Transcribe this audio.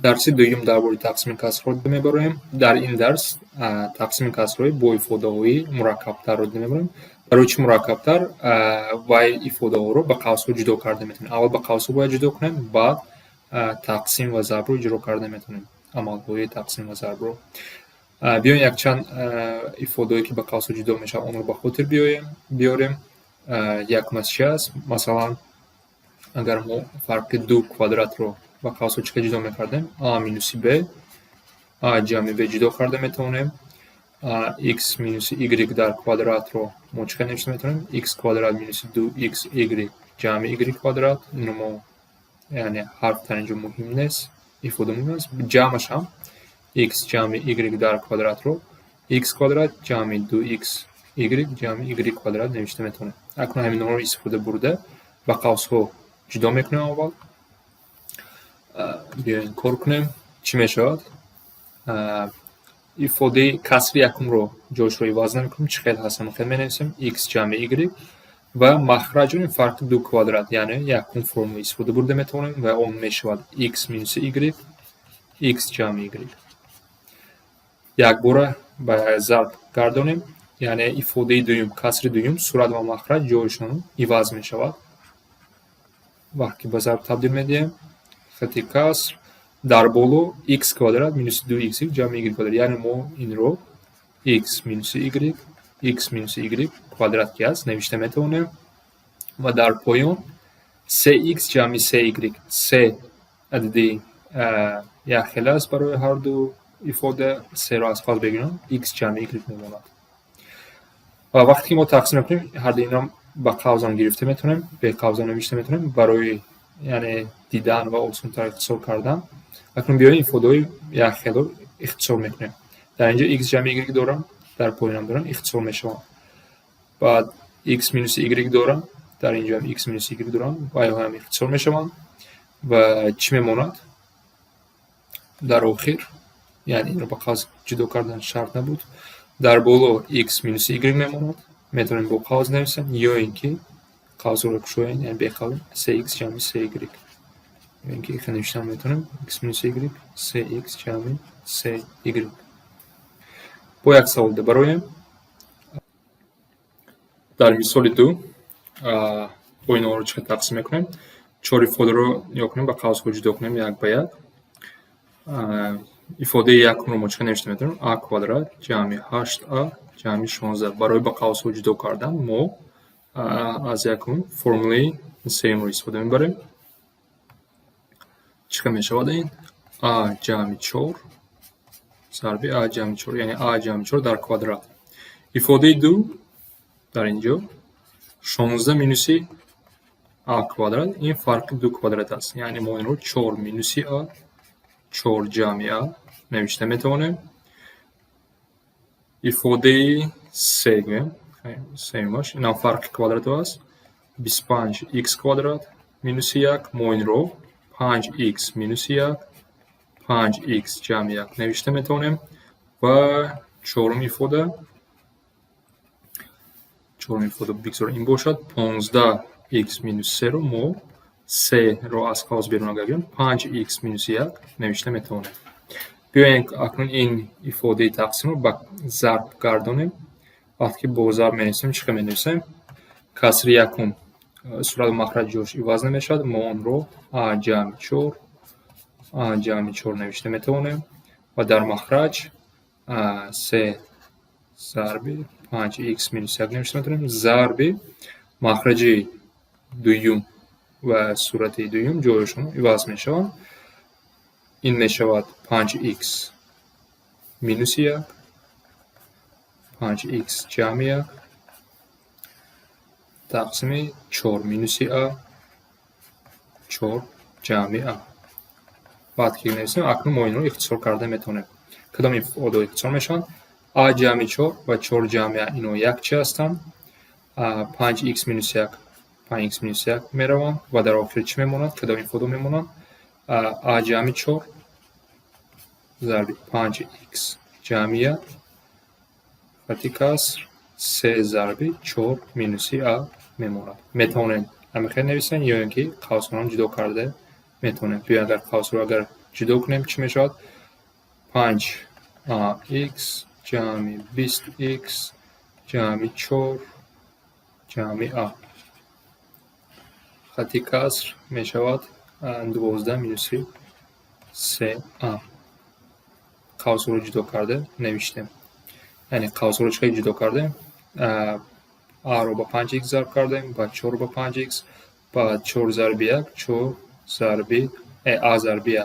дарси дуюм дар бораи тақсими касрҳо дида мебарем. Дар ин дарс тақсими касрҳои бо ифодаҳои мураккабтарро дида мебарем. Барои чӣ мураккабтар? Вай ифодаҳоро ба қавсҳо ҷудо карда метавонем. Аввал ба қавсҳо бояд ҷудо кунем, баъд тақсим ва зарбро иҷро карда метавонем. Амалҳои тақсим ва зарбро. Биёем якчанд ифодаҳое ки ба қавсҳо ҷудо мешавад онро ба хотир биёрем. Якум аз чӣ аст? Масалан, агар мо фарқи ду квадратро ба қавсҳо чӣ ҷудо мекардем? А минуси Б, А ҷамъи Б ҷудо карда метавонем. X минуси Y дар квадратро мо чӣ навишта метавонем? X квадрат минуси 2xy ҷамъи Y квадрат. Инро мо яъне ҳарф дар инҷо муҳим нест, ифода муҳим аст. Ҷамъаш ҳам x ҷамъи y дар квадратро x квадрат ҷамъи 2xy ҷамъи y квадрат навишта метавонем. Акнун ҳаминҳоро истифода бурда ба қавсҳо ҷудо мекунем. Аввал биёем кор кунем. Чӣ мешавад? ифодаи касри якумро ҷойшро иваз намекунем. Чӣ хел ҳаст? Ҳамин хел менависем x ҷамъи y ва махраҷро ин фарқи ду квадрат, яъне якум формула истифода бурда метавонем ва он мешавад x минуси y x ҷамъи y. Якбора ба зарб гардонем, яъне ифодаи дуюм, касри дуюм, сурат ва махраҷ ҷойшон иваз мешавад. Вақти ба зарб табдил медиҳем, хати каср дар боло x квадрат минуси 2x ҷамъи y квадрат, яъне мо инро x минуси y квадрат ки аст навишта метавонем ва дар поён 3x ҷамъи 3y, 3 адади як хел аст барои ҳар ду ифода, 3-ро аз қавс бигирам, x ҷамъи y мемонад. Ва вақте ки мо тақсим мекунем, ҳар ду инро ба қавсам гирифта метавонем, бе қавсам навишта метавонем барои яъне дидан ва осонтар ихтисор кардан. Акнун биёем ифодаҳои як хелро ихтисор мекунем. Дар инҷо x ҷамъи y дорам, дар поёнам дорам, ихтисор мешаванд. Баъд x минуси y дорам, дар инҷо ҳам x минуси y дорам, вайҳо ҳам ихтисор мешаванд. Ва чӣ мемонад? Дар охир, яъне инро ба қавс ҷудо кардан шарт набуд. Дар боло x минуси y мемонад. Метавонем бо қавс нависем ё ин ки қавсро кушоем, яъне бе қавс 3x ҷамъи 3y. Ин ки их навишта метавонем x минуси y 3x ҷамъи 3y. Бо як савол бароем. Дар мисоли ду бо инҳоро чӣ хел тақсим мекунем? 4 ифодаро нигоҳ кунем, ба қавсҳо ҷудо кунем як ба як. ифодаи якумро мо чӣ хел навишта метавонем? А квадрат ҷамъи 8a ҷамъи 16. Барои ба қавсҳо ҷудо кардан мо аз якум формулаи сеюмро истифода мебарем. Чӣ хел мешавад ин? А ҷамъи 4 зарби А ҷамъи 4, яъне А ҷамъи 4 дар квадрат. Ифодаи ду дар инҷо 16 минуси А квадрат, ин фарқи ду квадрат аст, яъне мо инро 4 минуси А 4 ҷамъи А навишта метавонем. ифодаи се гӯем, сеюмаш, инам фарқи квадратҳо аст. 25x квадрат минуси 1, мо инро 5x минуси 1 5x ҷамъи 1 навишта метавонем. Ва чорум ифода бигзорем, ин бошад 15x минус 3-ро мо 3-ро аз қавс берун агар биёрем 5x минуси 1 навишта метавонем. биёем акнун ин ифодаи тақсимро ба зарб гардонем. Вақте ки бо зарб менависем чӣ хел менависем? Касри якум сурат ва махраҷ ҷойш иваз намешавад, мо онро А ҷамъи 4 навишта метавонем ва дар махраҷ 3 зарби 5x минус 1 навишта метавонем. Зарби махраҷи дуюм ва сурати дуюм ҷойшон иваз мешаванд. ин мешавад 5x минуси 1 5x ҷамъи 1 тақсими 4 минуси А 4 ҷамъи А. баъд ки нависем, акнун мо инро ихтисор карда метавонем. Кадом ифодаҳо ихтисор мешаванд? А ҷамъи 4 ва 4 ҷамъи А инҳо якчӣ ҳастанд. 5x минуси 1 мераванд ва дар охир чӣ мемонад? Кадом ифодаҳо мемонанд? А ҷамъи 4 зарби 5x ҷамъи 1 хати каср 3 зарби 4 минуси А мемонад. метавонем ҳамин хел нависем ё ин ки қавсҳоро ҷудо карда метавонем. биёем агар қавсро агар جدا کنیم چی میشود؟ 5ax جمع 20x جمع 4 جمع a. خط کسر میشود 12 minus 3a. قوس رو جدا کرده نوشتیم، یعنی قوس رو چقدر جدا کردیم؟ a رو با 5x ضرب کردیم، بعد 4 رو با 5x، بعد 4 ضرب 1 4 ضرب a ضرب 1